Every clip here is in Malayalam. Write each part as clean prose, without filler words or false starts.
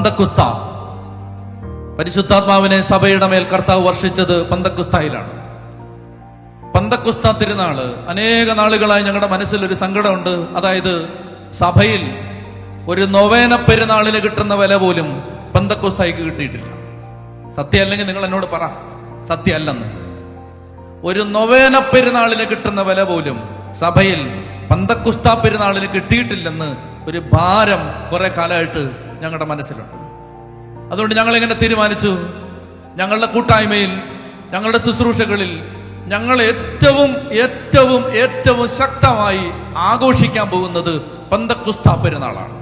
പന്തക്കുസ്ത. പരിശുദ്ധാത്മാവിനെ സഭയുടെ മേൽ കർത്താവ് വർഷിച്ചത് പന്തക്കുസ്തയിലാണ്. പന്തക്കുസ്ത തിരുനാള് അനേക നാളുകളായി ഞങ്ങളുടെ മനസ്സിലൊരു സങ്കടമുണ്ട്. അതായത് സഭയിൽ ഒരു നൊവേന പെരുന്നാളിന് കിട്ടുന്ന വില പോലും പന്തക്കുസ്തയ്ക്ക് കിട്ടിയിട്ടില്ല. സത്യമല്ലെങ്കിൽ നിങ്ങൾ എന്നോട് പറ, സത്യമല്ലെന്ന്. ഒരു നൊവേന പെരുന്നാളിന് കിട്ടുന്ന വില പോലും സഭയിൽ പന്തക്കുസ്ത പെരുന്നാളിന് കിട്ടിയിട്ടില്ലെന്ന് ഒരു ഭാരം കുറെ കാലമായിട്ട് ഞങ്ങളുടെ മനസ്സിലുണ്ട്. അതുകൊണ്ട് ഞങ്ങൾ എങ്ങനെ തീരുമാനിച്ചു, ഞങ്ങളുടെ കൂട്ടായ്മയിൽ, ഞങ്ങളുടെ ശുശ്രൂഷകളിൽ ഞങ്ങൾ ഏറ്റവും ഏറ്റവും ഏറ്റവും ശക്തമായി ആഘോഷിക്കാൻ പോകുന്നത് പന്തക്കുസ്ത പെരുന്നാളാണ്.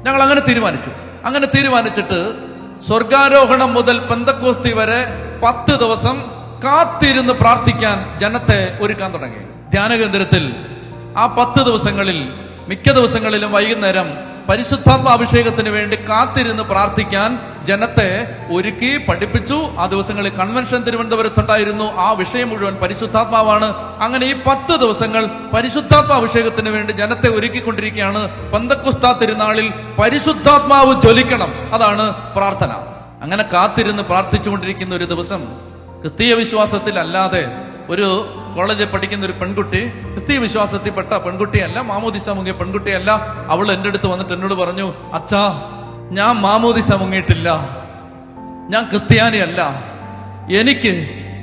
ഞങ്ങൾ അങ്ങനെ തീരുമാനിച്ചു. അങ്ങനെ തീരുമാനിച്ചിട്ട് സ്വർഗാരോഹണം മുതൽ പെന്തക്കോസ്തി വരെ 10 ദിവസം കാത്തിരുന്ന് പ്രാർത്ഥിക്കാൻ ജനത്തെ ഒരുക്കാൻ തുടങ്ങി. ധ്യാന കേന്ദ്രത്തിൽ ആ 10 ദിവസങ്ങളിൽ മിക്ക ദിവസങ്ങളിലും വൈകുന്നേരം പരിശുദ്ധാത്മാഭിഷേകത്തിന് വേണ്ടി കാത്തിരുന്ന് പ്രാർത്ഥിക്കാൻ ജനത്തെ ഒരുക്കി പഠിപ്പിച്ചു. ആ ദിവസങ്ങളിൽ കൺവെൻഷൻ തിരുവനന്തപുരത്തുണ്ടായിരുന്നു. ആ വിഷയം മുഴുവൻ പരിശുദ്ധാത്മാവാണ്. അങ്ങനെ ഈ 10 ദിവസങ്ങൾ പരിശുദ്ധാത്മാഭിഷേകത്തിന് വേണ്ടി ജനത്തെ ഒരുക്കിക്കൊണ്ടിരിക്കുകയാണ്. പന്തക്കുസ്ത തിരുനാളിൽ പരിശുദ്ധാത്മാവ് ജ്വലിക്കണം, അതാണ് പ്രാർത്ഥന. അങ്ങനെ കാത്തിരുന്ന് പ്രാർത്ഥിച്ചുകൊണ്ടിരിക്കുന്ന ഒരു ദിവസം ക്രിസ്തീയ വിശ്വാസത്തിൽ അല്ലാതെ ഒരു കോളേജിൽ പഠിക്കുന്ന ഒരു പെൺകുട്ടി, ക്രിസ്തീയ വിശ്വാസത്തിൽപ്പെട്ട പെൺകുട്ടിയല്ല, മാമോദിസ മുങ്ങിയ പെൺകുട്ടിയല്ല, അവൾ എൻ്റെ അടുത്ത് വന്നിട്ട് എന്നോട് പറഞ്ഞു, അച്ഛാ, ഞാൻ മാമോദിസ മുങ്ങിയിട്ടില്ല, ഞാൻ ക്രിസ്ത്യാനിയല്ല, എനിക്ക്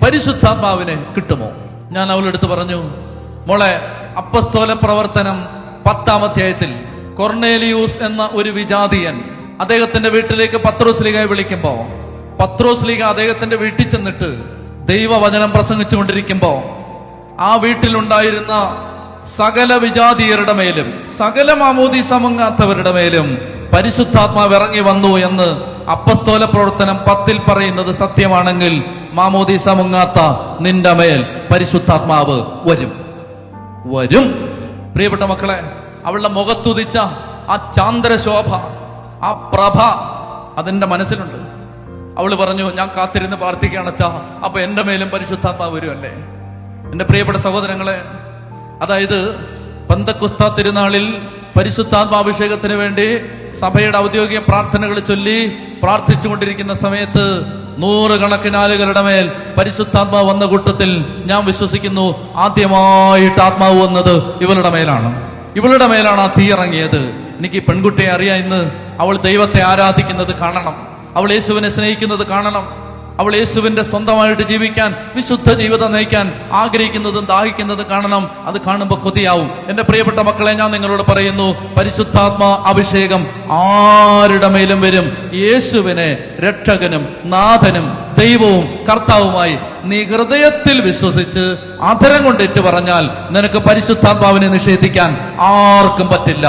പരിശുദ്ധാത്മാവിനെ കിട്ടുമോ? ഞാൻ അവളുടെ അടുത്ത് പറഞ്ഞു, മോളെ, അപ്പസ്തോല പ്രവർത്തനം 10-ാം അധ്യായത്തിൽ കൊർണേലിയൂസ് എന്ന ഒരു വിജാതീയൻ അദ്ദേഹത്തിന്റെ വീട്ടിലേക്ക് പത്രോസ് ലീഗയെ വിളിക്കുമ്പോ പത്രോസ് ലീഗ അദ്ദേഹത്തിന്റെ വീട്ടിൽ ചെന്നിട്ട് ദൈവവചനം പ്രസംഗിച്ചുകൊണ്ടിരിക്കുമ്പോ ആ വീട്ടിലുണ്ടായിരുന്ന സകല വിജാതീയരുടെ മേലും സകല മാമോദീസ മുങ്ങാത്തവരുടെ മേലും പരിശുദ്ധാത്മാവ് ഇറങ്ങി വന്നു എന്ന് അപ്പസ്തോല പ്രവർത്തനം 10-ൽ പറയുന്നത് സത്യമാണെങ്കിൽ മാമോദീസ മുങ്ങാത്ത നിന്റെ മേൽ പരിശുദ്ധാത്മാവ് വരും. പ്രിയപ്പെട്ട മക്കളെ, അവളുടെ മുഖത്തുദിച്ച ആ ചാന്ദ്രശോഭ, ആ പ്രഭ അതിന്റെ മനസ്സിലുണ്ട്. അവള് പറഞ്ഞു, ഞാൻ കാത്തിരുന്ന് പ്രാർത്ഥിക്കുകയാണ് അച്ഛാ, അപ്പൊ എന്റെ മേലും പരിശുദ്ധാത്മാവ് വരുമല്ലേ? എന്റെ പ്രിയപ്പെട്ട സഹോദരങ്ങളെ, അതായത് പന്തക്കുസ്ത തിരുനാളിൽ പരിശുദ്ധാത്മാഭിഷേകത്തിന് വേണ്ടി സഭയുടെ ഔദ്യോഗിക പ്രാർത്ഥനകൾ ചൊല്ലി പ്രാർത്ഥിച്ചുകൊണ്ടിരിക്കുന്ന സമയത്ത് 100 കണക്കിന് ആളുകളുടെ മേൽ പരിശുദ്ധാത്മാവ് വന്ന കൂട്ടത്തിൽ ഞാൻ വിശ്വസിക്കുന്നു ആദ്യമായിട്ട് ആത്മാവ് വന്നത് ഇവളുടെ മേലാണ്. ഇവളുടെ മേലാണ് ആ തീ ഇറങ്ങിയത്. എനിക്ക് ഈ പെൺകുട്ടിയെ അറിയാം. ഇന്ന് അവൾ ദൈവത്തെ ആരാധിക്കുന്നത് കാണണം, അവൾ യേശുവിനെ സ്നേഹിക്കുന്നത് കാണണം, അവൾ യേശുവിന്റെ സ്വന്തമായിട്ട് ജീവിക്കാൻ, വിശുദ്ധ ജീവിതം നയിക്കാൻ ആഗ്രഹിക്കുന്നതും ദാഹിക്കുന്നതും കാണണം. അത് കാണുമ്പോൾ കൊതിയാവും. എന്റെ പ്രിയപ്പെട്ട മക്കളെ, ഞാൻ നിങ്ങളോട് പറയുന്നു, പരിശുദ്ധാത്മാ അഭിഷേകം ആരുടെ മേലും വരും. യേശുവിനെ രക്ഷകനും നാഥനും ദൈവവും കർത്താവുമായി നീ ഹൃദയത്തിൽ വിശ്വസിച്ച് അധരം കൊണ്ടേറ്റ് പറഞ്ഞാൽ നിനക്ക് പരിശുദ്ധാത്മാവിനെ നിഷേധിക്കാൻ ആർക്കും പറ്റില്ല.